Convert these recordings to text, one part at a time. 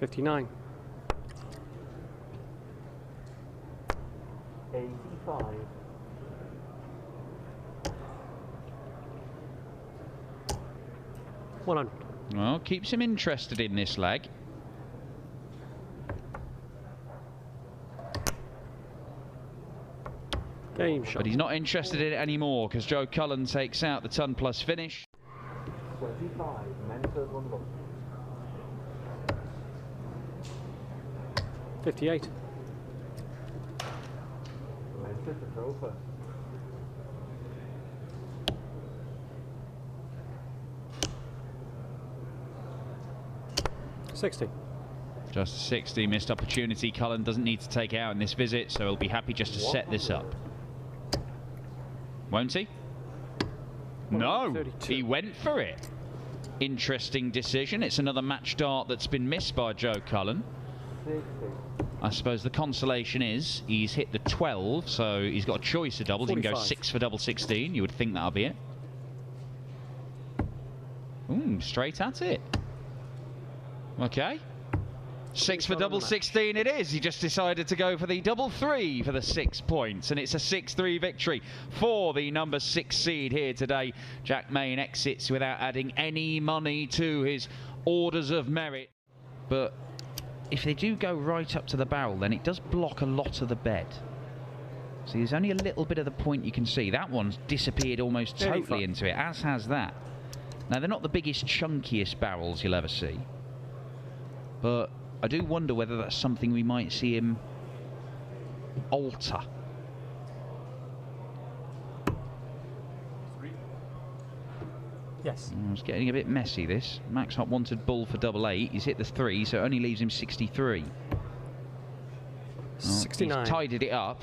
59. 85. $100. Well, keeps him interested in this leg. Game shot. But he's not interested in it anymore because Joe Cullen takes out the ton plus finish. 25. Men third one look. 58. Men fifth the throw first. 60. Just a 60, missed opportunity. Cullen doesn't need to take out in this visit, so he'll be happy just to set this up. Won't he? No, 32. he went for it. Interesting decision. It's another match dart that's been missed by Joe Cullen. 60. I suppose the consolation is he's hit the 12, so he's got a choice of doubles. 45. He can go 6 for double 16. You would think that'll be it. Ooh, straight at it. Okay. 6 for double 16 it is. He just decided to go for the double 3 for the 6 points, and it's a 6-3 victory for the number 6 seed here today. Jack Main exits without adding any money to his orders of merit. But if they do go right up to the barrel, then it does block a lot of the bed. So there's only a little bit of the point you can see. That one's disappeared almost totally into it, as has that. Now, they're not the biggest, chunkiest barrels you'll ever see, but I do wonder whether that's something we might see him alter. Yes. It's getting a bit messy, this. Max Hop wanted bull for double 8. He's hit the 3, so it only leaves him 63. 69. He's tidied it up.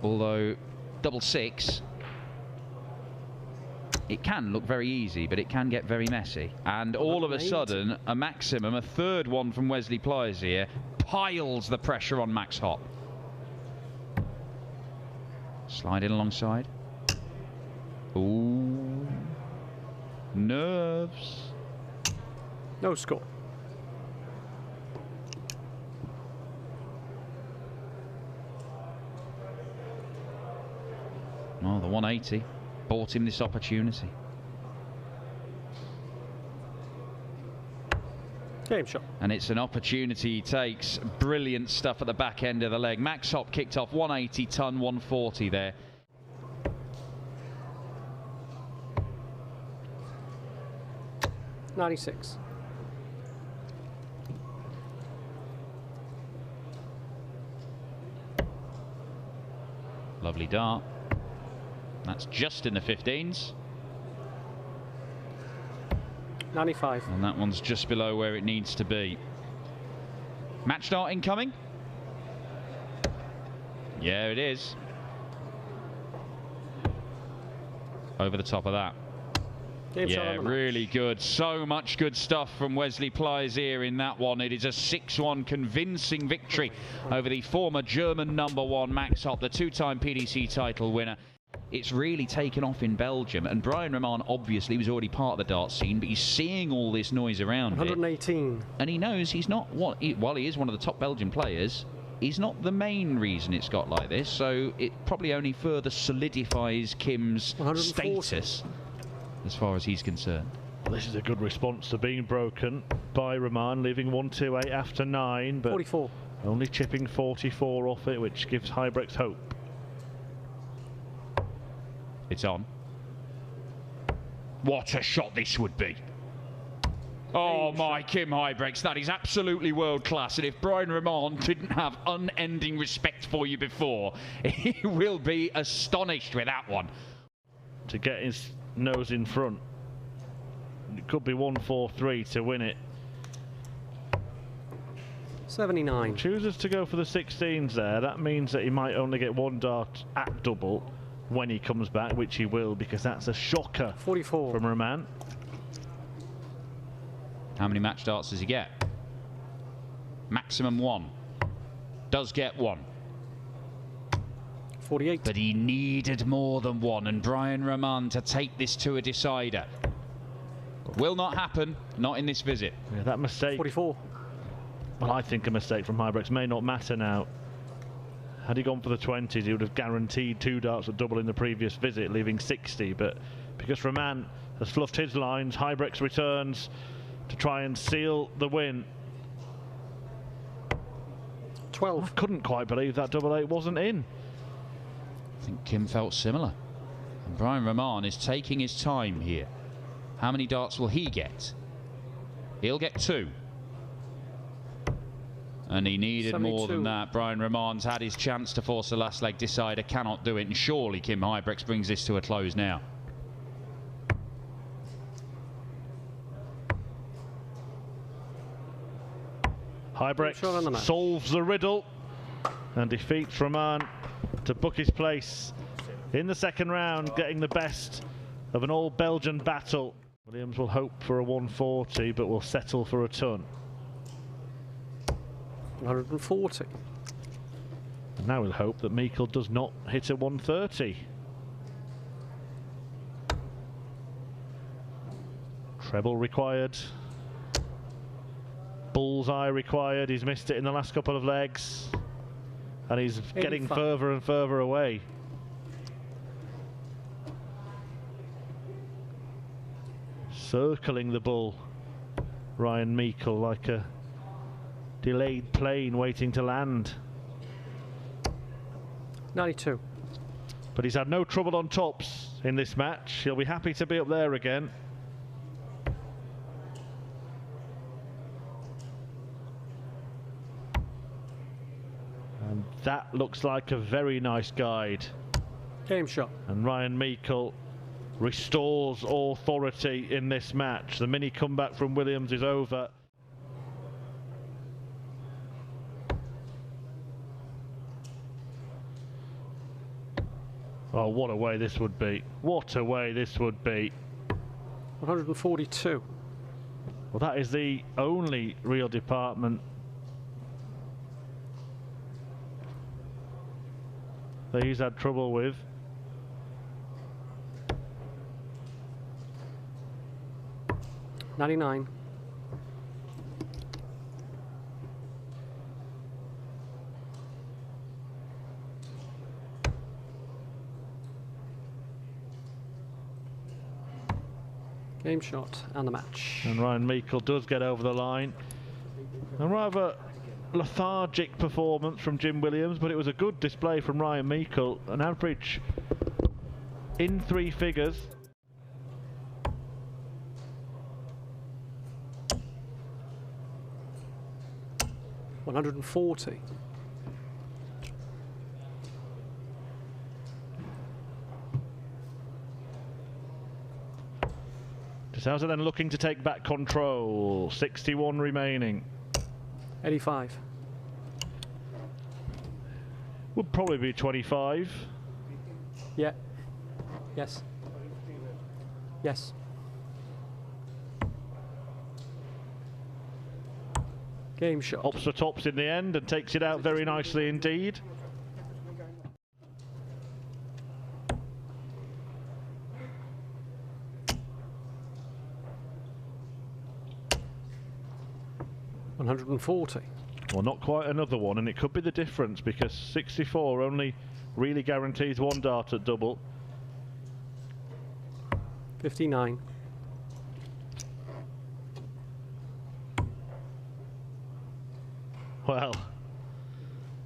Although, double 6, it can look very easy, but it can get very messy. And all of a sudden, a maximum, a third one from Wesley Pliers here, piles the pressure on Max Hop. Slide in alongside. Ooh. Nerves. No score. Oh, the 180 bought him this opportunity. Game shot. And it's an opportunity he takes. Brilliant stuff at the back end of the leg. Max Hop kicked off 180 ton, 140 there. $96. Lovely dart. That's just in the 15s. 95. And that one's just below where it needs to be. Match dart incoming. Yeah, it is. Over the top of that. Yeah, really good. So much good stuff from Wesley Pliers here in that one. It is a 6-1 convincing victory over the former German #1 Max Hop, the two-time PDC title winner. It's really taken off in Belgium, and Brian Roman obviously was already part of the dart scene, but he's seeing all this noise around 118. it. And he knows he's not, while he is one of the top Belgian players, he's not the main reason it's got like this, so it probably only further solidifies Kim's status as far as he's concerned. Well, this is a good response to being broken by Roman, leaving 128 after 9, but 44. Only chipping 44 off it, which gives Huybrechts hope. It's on. What a shot this would be. Oh my, Kim Huybrechts, that is absolutely world class, and if Brian Roman didn't have unending respect for you before, he will be astonished with that one. To get his nose in front, it could be 143 to win it. 79. Chooses to go for the 16s there. That means that he might only get one dart at double when he comes back, which he will, because that's a shocker 44 from Roman. How many match darts does he get? Maximum 1. Does get 1. 48. But he needed more than 1, and Brian Roman to take this to a decider. Will not happen, not in this visit. Yeah, that mistake. 44. Well, I think a mistake from Hybrex may not matter now. Had he gone for the 20s, he would have guaranteed 2 darts at double in the previous visit, leaving 60. But because Rahman has fluffed his lines, Hybrex returns to try and seal the win. 12. I couldn't quite believe that double 8 wasn't in. I think Kim felt similar. And Brian Rahman is taking his time here. How many darts will he get? He'll get 2. And he needed 72. more than that. Brian Rahman's had his chance to force the last leg decider, cannot do it, and surely Kim Hybrex brings this to a close now. Hybrex solves the riddle and defeats Rahman to book his place in the second round, getting the best of an all-Belgian battle. Williams will hope for a 140, but will settle for a ton. 140. And now we'll hope that Meikle does not hit a 130. Treble required. Bullseye required. He's missed it in the last couple of legs. And he's 85. getting further and further away. Circling the bull, Ryan Meikle, like a delayed plane waiting to land. 92. But he's had no trouble on tops in this match. He'll be happy to be up there again. And that looks like a very nice guide. Game shot. And Ryan Meikle restores authority in this match. The mini comeback from Williams is over. Oh, what a way this would be. What a way this would be. 142. Well, that is the only real department that he's had trouble with. $99. Game shot and the match. And Ryan Meikle does get over the line. A rather lethargic performance from Jim Williams, but it was a good display from Ryan Meikle. An average in 3 figures. $140. De Sousa then looking to take back control. 61 remaining. 85. Would probably be 25. Yeah. Yes. Yes. Game shot. Ups for tops in the end and takes it out very nicely indeed. $140. Well, not quite another one, and it could be the difference because 64 only really guarantees 1 dart at double. 59. Well,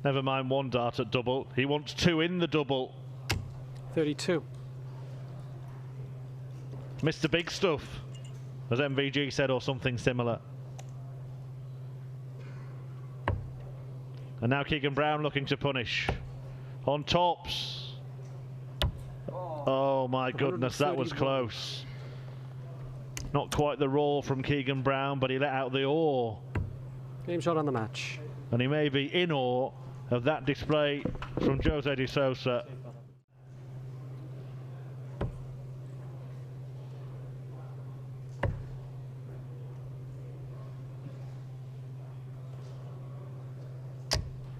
never mind 1 dart at double. He wants 2 in the double. 32. Mr. Big Stuff, as MVG said, or something similar. And now Keegan Brown looking to punish. On tops. Oh my goodness, that was close. Not quite the roar from Keegan Brown, but he let out the awe. Game shot on the match. And he may be in awe of that display from Jose de Sousa.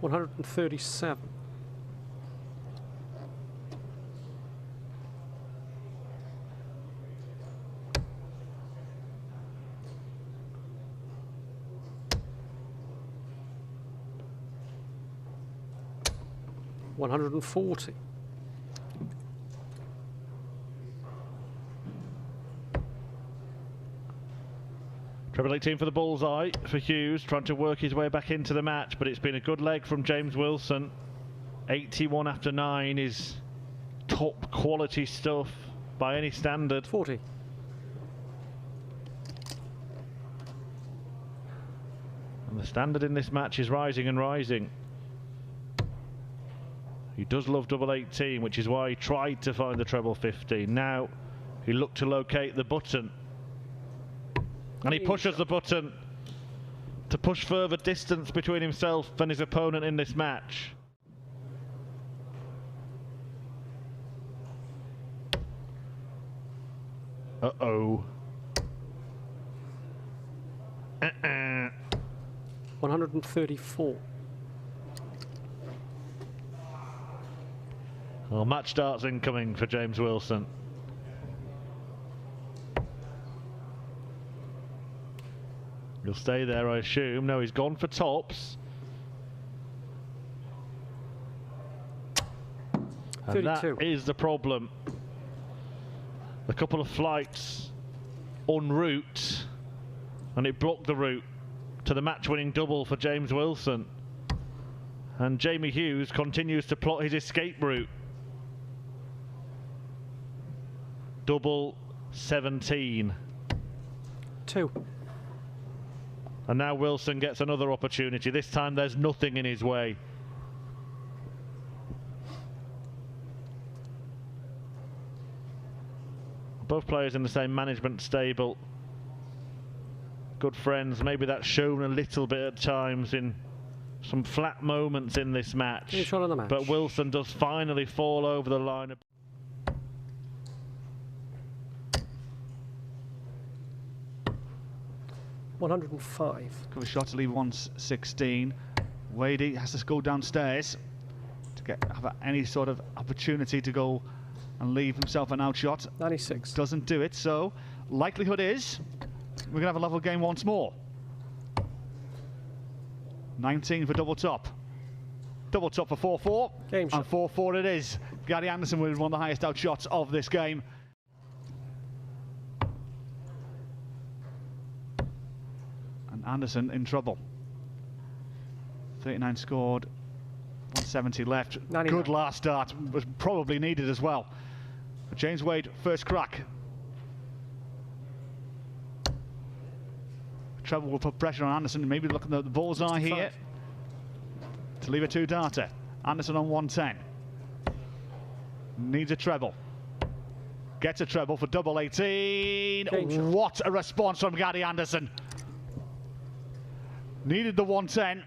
$137. 140. Treble 18 for the bullseye for Hughes, trying to work his way back into the match, but it's been a good leg from James Wilson. 81 after 9 is top quality stuff by any standard. 40. And the standard in this match is rising and rising. He does love double 18, which is why he tried to find the treble 15. Now he looked to locate the button. And he pushes the button to push further distance between himself and his opponent in this match. Uh-oh. 134. Well, match starts incoming for James Wilson. He'll stay there, I assume. No, he's gone for tops. And that 32. is the problem. A couple of flights en route, and it blocked the route to the match-winning double for James Wilson. And Jamie Hughes continues to plot his escape route. Double 17. 2. And now Wilson gets another opportunity. This time there's nothing in his way. Both players in the same management stable. Good friends. Maybe that's shown a little bit at times in some flat moments in this match. Good shot on the match. But Wilson does finally fall over the line. 105. Cover shot to leave 116. Wadey has to go downstairs to have any sort of opportunity to go and leave himself an outshot. 96. Doesn't do it, so likelihood is we're going to have a level game once more. 19 for double top. Double top for 4-4. Game shot. And 4-4 it is. Gary Anderson with one of the highest outshots of this game. And Anderson in trouble. 39 scored, 170 left. 99. Good last start, was probably needed as well. But James Wade, first crack. Treble will put pressure on Anderson, maybe looking at the bullseye 65. here. To leave a two-darter. Anderson on 110. Needs a treble. Gets a treble for double 18. Game shot. What a response from Gary Anderson. Needed the 110.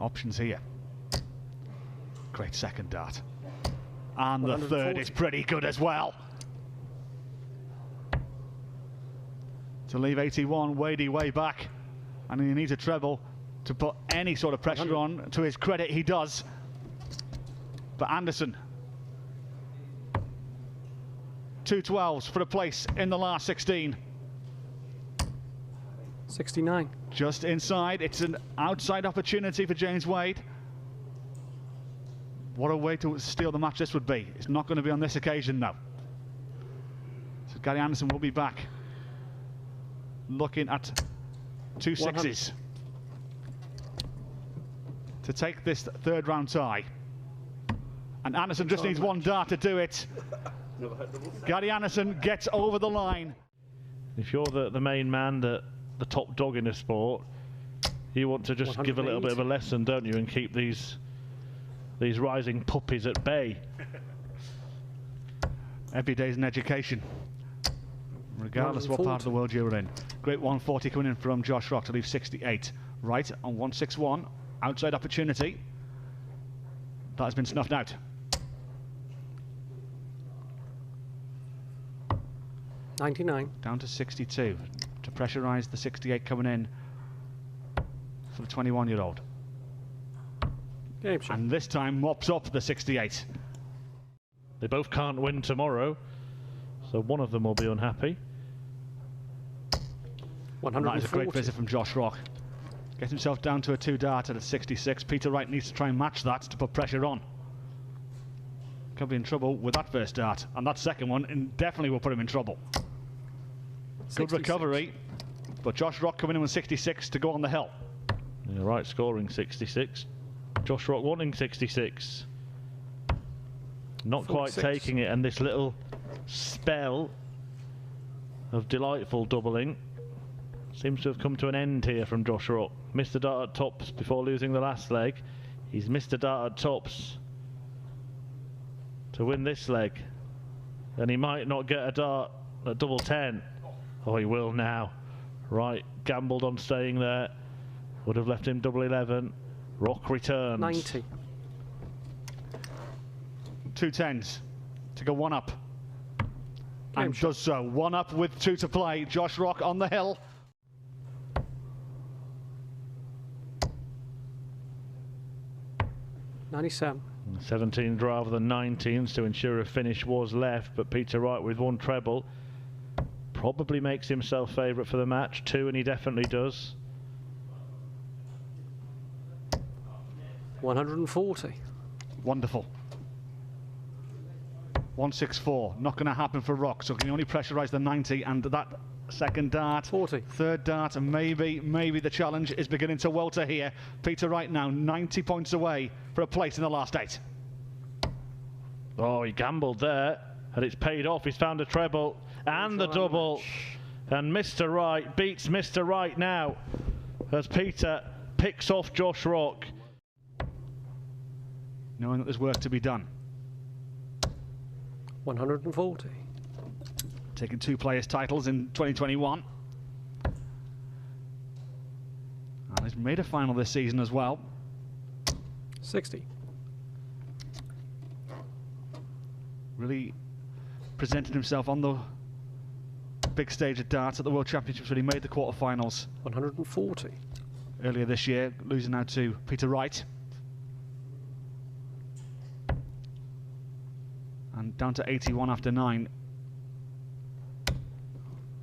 Options here. Great second dart. And the third 140. is pretty good as well. To leave 81, Wadey way back. And he needs a treble to put any sort of pressure 100. on. To his credit, he does. But Anderson. 2 12s for a place in the last 16. 69. Just inside. It's an outside opportunity for James Wade. What a way to steal the match this would be. It's not going to be on this occasion, though. So Gary Anderson will be back. Looking at 2 sixes. To take this third round tie. And Anderson just needs one dart to do it. Gary Anderson gets over the line. If you're the main man, the top dog in the sport, you want to just give a little bit of a lesson, don't you, and keep these rising puppies at bay. Every day's an education, regardless what part of the world you're in. Great 140 coming in from Josh Rock to leave 68. Right on 161, outside opportunity. That has been snuffed out. $99. Down to 62 to pressurise the 68 coming in for the 21-year-old. Game shot. And this time mops up the 68. They both can't win tomorrow, so one of them will be unhappy. And that is a great 140. visit from Josh Rock. Gets himself down to a 2-dart at 66. Peter Wright needs to try and match that to put pressure on. Could be in trouble with that first dart, and that second one definitely will put him in trouble. 66. Good recovery, but Josh Rock coming in with 66 to go on the hill. Yeah, Wright scoring 66. Josh Rock wanting 66. Not quite 46. taking it, and this little spell of delightful doubling seems to have come to an end here from Josh Rock. Missed the dart at tops before losing the last leg. He's missed a dart at tops to win this leg, and he might not get a dart at double 10. Oh, he will now. Right, gambled on staying there. Would have left him double 11. Rock returns. 90. 2 10s to go 1 up. And shot. does so. 1 up with 2 to play. Josh Rock on the hill. $97. 17 rather than 19s to ensure a finish was left, but Peter Wright with 1 treble probably makes himself favourite for the match. 2, and he definitely does. 140. Wonderful. 164. Not going to happen for Rock, so can he only pressurise the 90, and that second dart, 40. third dart, and maybe the challenge is beginning to welter here. Peter Wright now 90 points away for a place in the last 8. Oh, he gambled there, and it's paid off. He's found a treble and the double, and Mr. Wright beats Mr. Wright now as Peter picks off Josh Rock. Knowing that there's work to be done. 140. Taking 2 players' titles in 2021. And he's made a final this season as well. 60. Really presented himself on the big stage of darts at the World Championships when he made the quarterfinals 140. earlier this year, losing now to Peter Wright. And down to 81 after 9.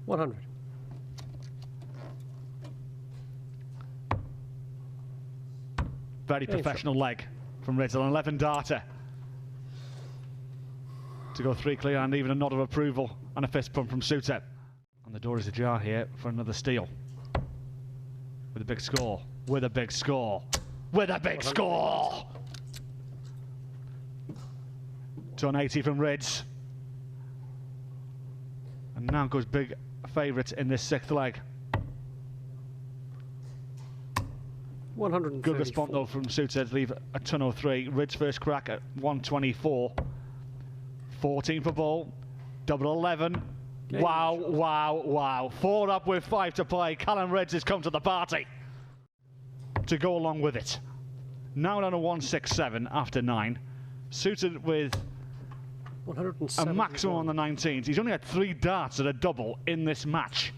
100. Very professional leg from Riddle, an 11-darter. To go 3 clear, and even a nod of approval and a fist pump from Suter. And the door is ajar here for another steal. With a big score. With a big score. With a big score! 280 from Rids. And now goes big favourite in this 6th leg. 134. Good response though from Suter to leave a 203. Rids first crack at 124. 14 for ball. Double 11. Game Wow, shot. wow, wow. 4 up with 5 to play. Callum Rids has come to the party to go along with it. Now down to 167 after 9. Suter with a 171. maximum on the 19s. He's only had 3 darts at a double in this match.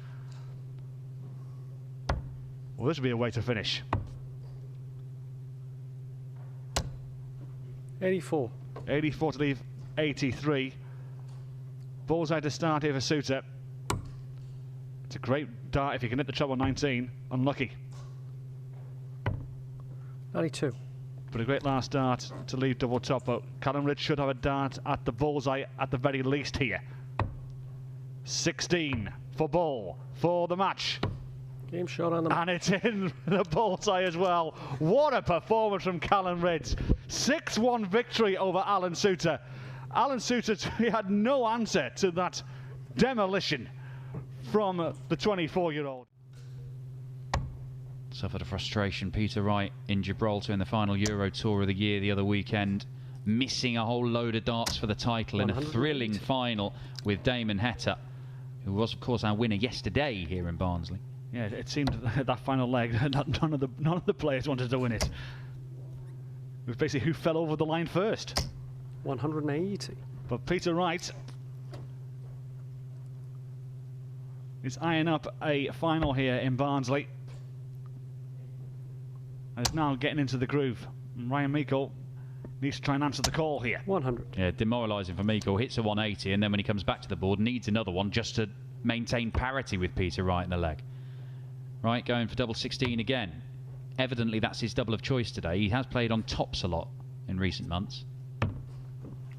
Well, this would be a way to finish. 84. 84 to leave 83. Bullseye to start here for Suter. It's a great dart if he can hit the treble 19. Unlucky. 92. But a great last dart to leave double top. But Callum Ridge should have a dart at the bullseye at the very least here. 16 for ball for the match. Game shot on the And it's in the bullseye as well. What a performance from Callum Ridge. 6-1 victory over Alan Suter. Alan Suter, he had no answer to that demolition from the 24-year-old. Suffered a frustration, Peter Wright in Gibraltar in the final Euro Tour of the year the other weekend, missing a whole load of darts for the title in a thrilling final with Damon Heta, who was of course our winner yesterday here in Barnsley. Yeah, it seemed that final leg, none of the players wanted to win it. It was basically who fell over the line first. 180. But Peter Wright is eyeing up a final here in Barnsley. And is now getting into the groove. And Ryan Meikle needs to try and answer the call here. 100. Yeah, demoralising for Meikle. Hits a 180 and then when he comes back to the board needs another one just to maintain parity with Peter Wright in the leg. Right, going for double 16 again. evidently that's his double of choice today. He has played on tops a lot in recent months.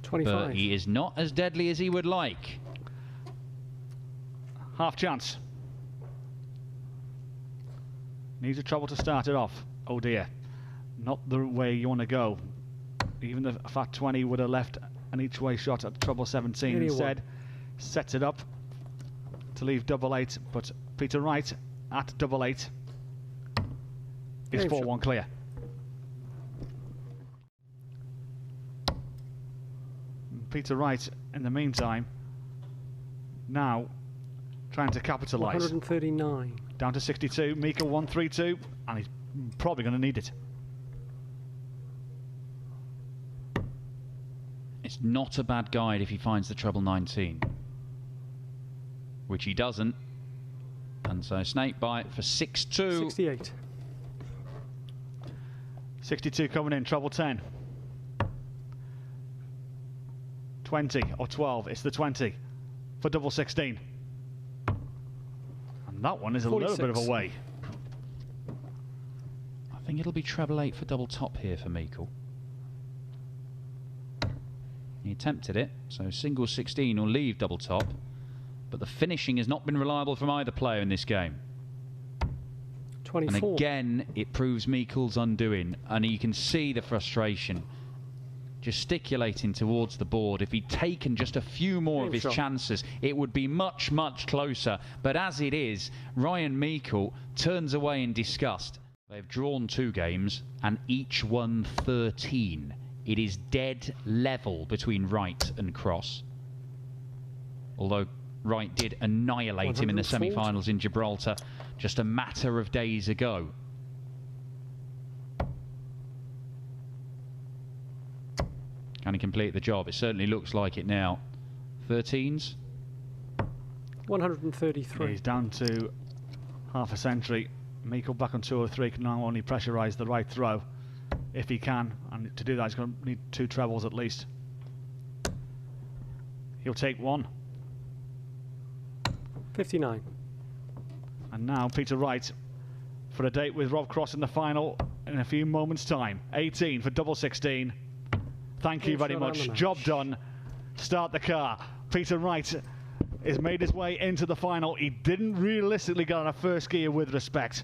25. But he is not as deadly as he would like. Half chance. Needs a treble to start it off. Oh dear. Not the way you want to go. Even the fat 20 would have left an each way shot at treble 17. 81. Instead, sets it up to leave double 8. But Peter Wright at double 8 is Game 4-1 clear. Peter Wright, in the meantime, now trying to capitalise. 139. Down to 62. Mika 132, and he's probably going to need it. It's not a bad guide if he finds the treble 19, which he doesn't. And so snake bite for 6-2. 68. 62 coming in, treble 10. 20 or 12, it's the 20 for double 16. And that one is a 46. little bit of a way. I think it'll be treble 8 for double top here for Meikle. He attempted it, so single 16 will leave double top, but the finishing has not been reliable from either player in this game. 24. And again, it proves Meikle's undoing, and you can see the frustration gesticulating towards the board. If he'd taken just a few more of his chances, it would be much, much closer. But as it is, Ryan Meikle turns away in disgust. They've drawn 2 games and each won 13. It is dead level between Wright and Cross. Although Wright did annihilate him in the 140. semi-finals in Gibraltar just a matter of days ago. Can he complete the job? It certainly looks like it now. 13s. 133. He's down to half a century. Meikle back on 203 can now only pressurise the right throw if he can, and to do that he's going to need 2 trebles at least. He'll take 1. 59. And now Peter Wright for a date with Rob Cross in the final in a few moments' time. 18 for double 16. Thank you very much. Job done. Start the car. Peter Wright has made his way into the final. He didn't realistically get on a first gear with respect.